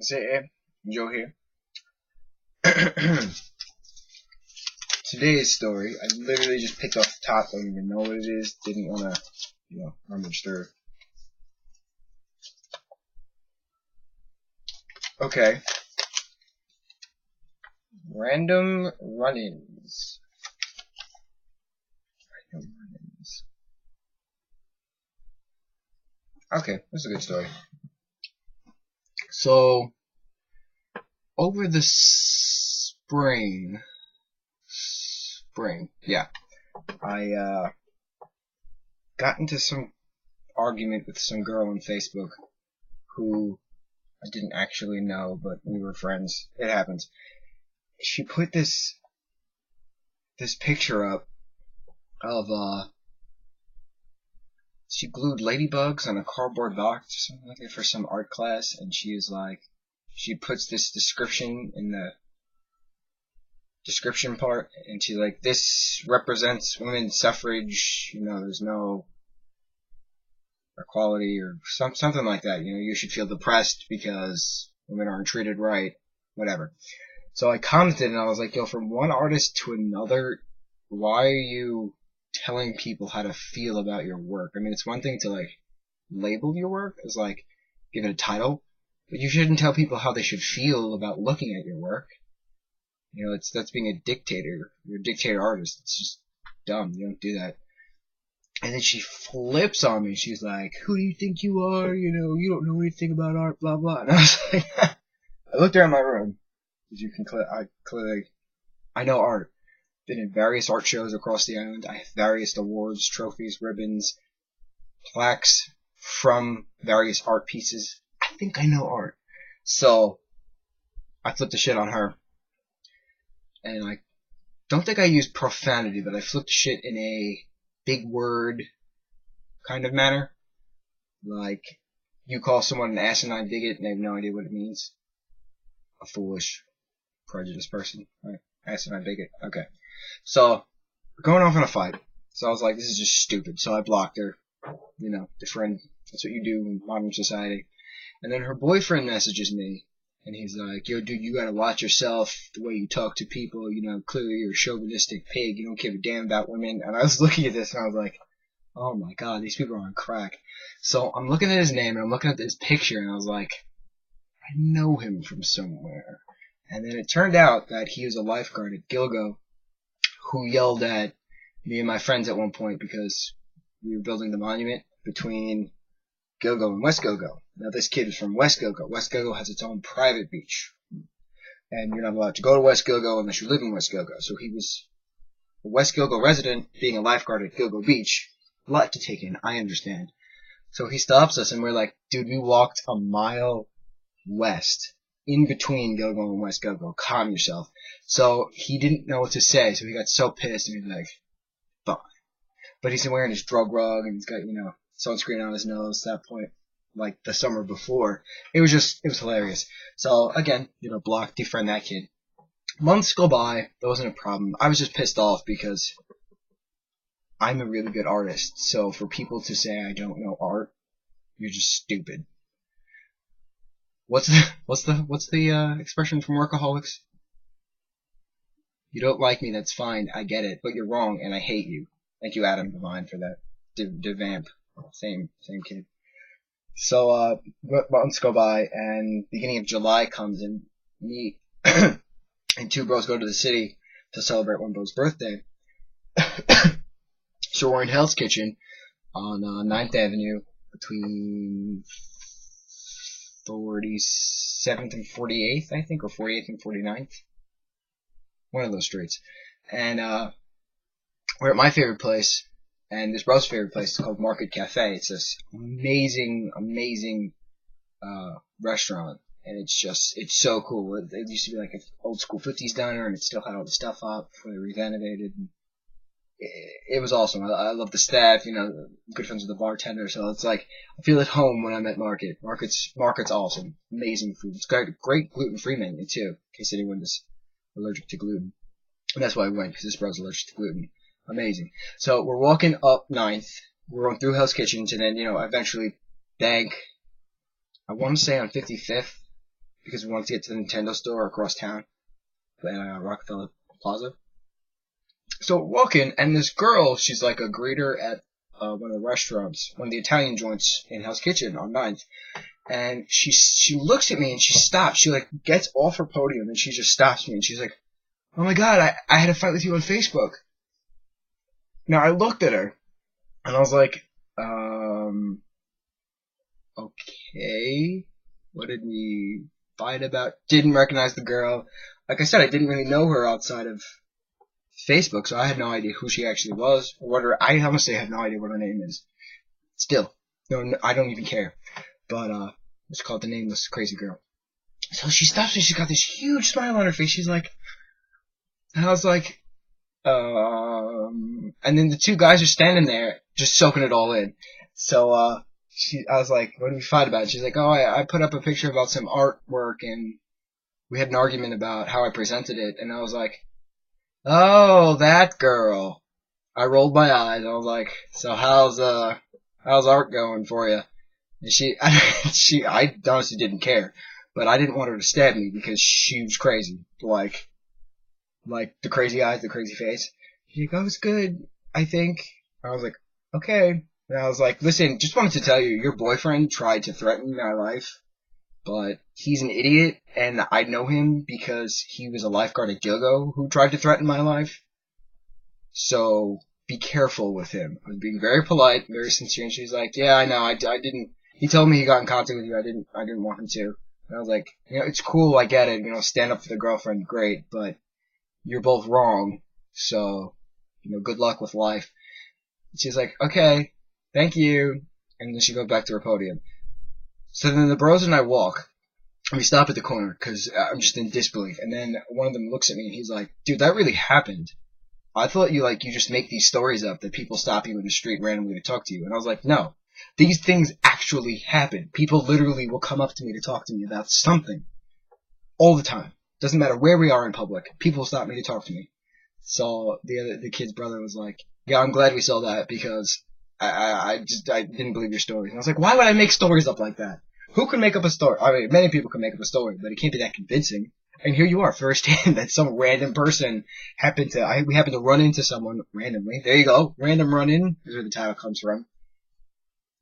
Say, Joe here. Today's story, I literally just picked off the top, don't even know what it is, didn't want to, rummage through. Okay. Random run-ins. Okay, that's a good story. So, over the spring, yeah, I got into some argument with some girl on Facebook who I didn't actually know, but we were friends. It happens. She put this picture up of she glued ladybugs on a cardboard box or something like that for some art class, and she puts this description in the description part, and she's like, this represents women's suffrage, there's no equality or something like that, you should feel depressed because women aren't treated right, whatever. So I commented and I was like, yo, from one artist to another, why are you telling people how to feel about your work? I mean, it's one thing to label your work as give it a title, but you shouldn't tell people how they should feel about looking at your work. That's being a dictator. You're a dictator artist. It's just dumb. You don't do that. And then she flips on me. She's like, who do you think you are? You don't know anything about art, blah, blah. And I was like, I looked around my room. As you can clearly, I know art. Been in various art shows across the island. I have various awards, trophies, ribbons, plaques from various art pieces. I think I know art. So, I flipped the shit on her. And I don't think I used profanity, but I flipped the shit in a big word kind of manner. Like, you call someone an asinine bigot and they have no idea what it means. A foolish, prejudiced person. Right? Asinine bigot. Okay. So, we're going off in a fight. So I was like, this is just stupid. So I blocked her. Defriend. That's what you do in modern society. And then her boyfriend messages me. And he's like, yo, dude, you gotta watch yourself, the way you talk to people. Clearly you're a chauvinistic pig. You don't give a damn about women. And I was looking at this and I was like, oh my god, these people are on crack. So I'm looking at his name and I'm looking at this picture and I was like, I know him from somewhere. And then it turned out that he was a lifeguard at Gilgo who yelled at me and my friends at one point because we were building the monument between Gilgo and West Gilgo. Now this kid is from West Gilgo. West Gilgo has its own private beach. And you're not allowed to go to West Gilgo unless you live in West Gilgo. So he was a West Gilgo resident being a lifeguard at Gilgo Beach. A lot to take in, I understand. So he stops us and we're like, dude, we walked a mile west in between Gilgo and West Gilgo. Calm yourself. So he didn't know what to say, so he got so pissed and he was like, fine. But he's wearing his drug rug and he's got, sunscreen on his nose at that point, like the summer before. It was hilarious. So again, block, defriend that kid. Months go by, that wasn't a problem. I was just pissed off because I'm a really good artist. So for people to say I don't know art, you're just stupid. What's the expression from Workaholics? You don't like me, that's fine, I get it, but you're wrong and I hate you. Thank you, Adam Devine, for that. Devamp. Same kid. So, months go by, and beginning of July comes, and me and two bros go to the city to celebrate one bro's birthday. So we're in Hell's Kitchen on 9th Avenue between 47th and 48th, I think, or 48th and 49th. One of those streets. And we're at my favorite place. And this bro's favorite place is called Market Cafe. It's this amazing restaurant. And it's so cool. It used to be like an old school 50s diner, and it still had all the stuff up before they renovated. It was awesome. I love the staff, good friends with the bartender. So it's like, I feel at home when I'm at Market. Market's awesome. Amazing food. It's got a great gluten-free menu, too, in case anyone is allergic to gluten. And that's why I went, because this bro's allergic to gluten. Amazing. So we're walking up 9th. We're going through Hell's Kitchen, and then, eventually bank, I want to say on 55th, because we wanted to get to the Nintendo store across town at Rockefeller Plaza. So we're walking, and this girl, she's like a greeter at one of the restaurants, one of the Italian joints in Hell's Kitchen on 9th. And she looks at me and she stops. She like gets off her podium and she just stops me and she's like, "Oh my God, I had a fight with you on Facebook." Now I looked at her and I was like, okay, what did we fight about? Didn't recognize the girl. Like I said, I didn't really know her outside of Facebook, so I had no idea who she actually was or what her. I honestly have no idea what her name is. Still, no, I don't even care. But let's call it the nameless crazy girl. So she stops me. She's got this huge smile on her face. She's like, and I was like, and then the two guys are standing there just soaking it all in. So I was like, what did we fight about? She's like, oh, I put up a picture about some artwork and we had an argument about how I presented it. And I was like, oh, that girl. I rolled my eyes. I was like, so how's art going for you? And I honestly didn't care, but I didn't want her to stab me because she was crazy. Like the crazy eyes, the crazy face. She's like, oh, it's good, I think. I was like, okay. And I was like, listen, just wanted to tell you, your boyfriend tried to threaten my life, but he's an idiot, and I know him because he was a lifeguard at Gilgo who tried to threaten my life. So be careful with him. I was being very polite, very sincere, and she's like, yeah, I know, I didn't. He told me he got in contact with you. I didn't want him to. And I was like, it's cool. I get it. Stand up for the girlfriend. Great. But you're both wrong. So, good luck with life. And she's like, okay, thank you. And then she goes back to her podium. So then the bros and I walk. And we stop at the corner because I'm just in disbelief. And then one of them looks at me and he's like, dude, that really happened. I thought you just make these stories up that people stop you in the street randomly to talk to you. And I was like, no. These things actually happen. People literally will come up to me to talk to me about something. All the time. Doesn't matter where we are in public. People stop me to talk to me. So the kid's brother was like, yeah, I'm glad we saw that because I didn't believe your stories. And I was like, why would I make stories up like that? Who can make up a story? I mean, many people can make up a story, but it can't be that convincing. And here you are, firsthand, that some random person we happened to run into someone randomly. There you go. Random run-in. That's where the title comes from.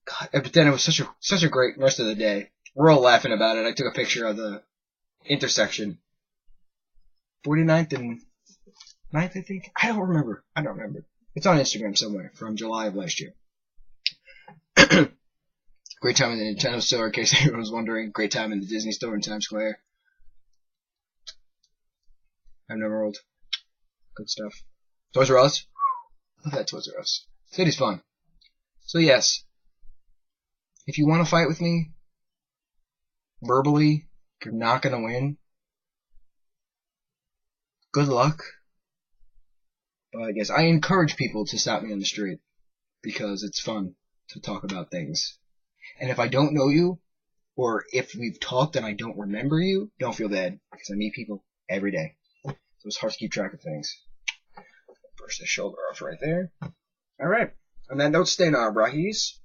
God, but then it was such a great rest of the day. We're all laughing about it. I took a picture of the intersection. 49th and 9th, I think? I don't remember. It's on Instagram somewhere from July of last year. Great time in the Nintendo store, in case anyone was wondering. Great time in the Disney store in Times Square. I've never old. Good stuff. Toys R Us. Love that Toys R Us. City's fun. So yes. If you want to fight with me, verbally, you're not going to win. Good luck. But yes, I encourage people to stop me on the street because it's fun to talk about things. And if I don't know you, or if we've talked and I don't remember you, don't feel bad because I meet people every day. So it's hard to keep track of things. Brush the shoulder off right there. Alright. On that note, stay in our brahies.